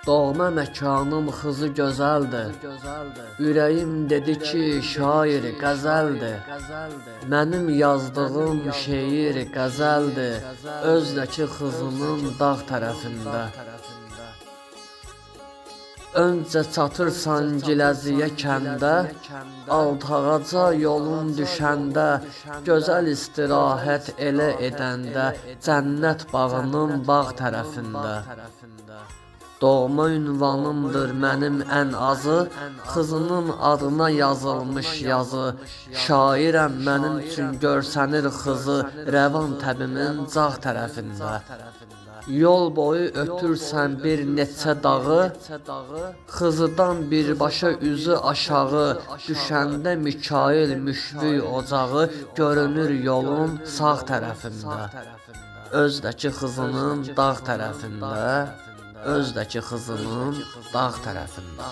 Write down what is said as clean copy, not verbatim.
Doğma məkanım xızı gözəldir. Ürəyim dedi ki, şair qəzəldir. Mənim yazdığım şeir qəzəldir. Özdəki xızının dağ tərəfində. Öncə çatırsan Giləziyə kəndə, alt ağaca yolun düşəndə, gözəl istirahət elə edəndə, cənnət bağının bağ tərəfində. Doğma ünvanımdır mənim ən azı, xızının adına yazılmış yazı. Şairəm mənim üçün görsənir xızı, rəvan təbimin cağ tərəfində. Yol boyu ötürsən bir neçə dağı, xızıdan birbaşa üzü aşağı, düşəndə Mikail müşvük ocağı görünür yolun sağ tərəfində. Özdəki xızının dağ tərəfində, özdəki xızının dağ tərəfində.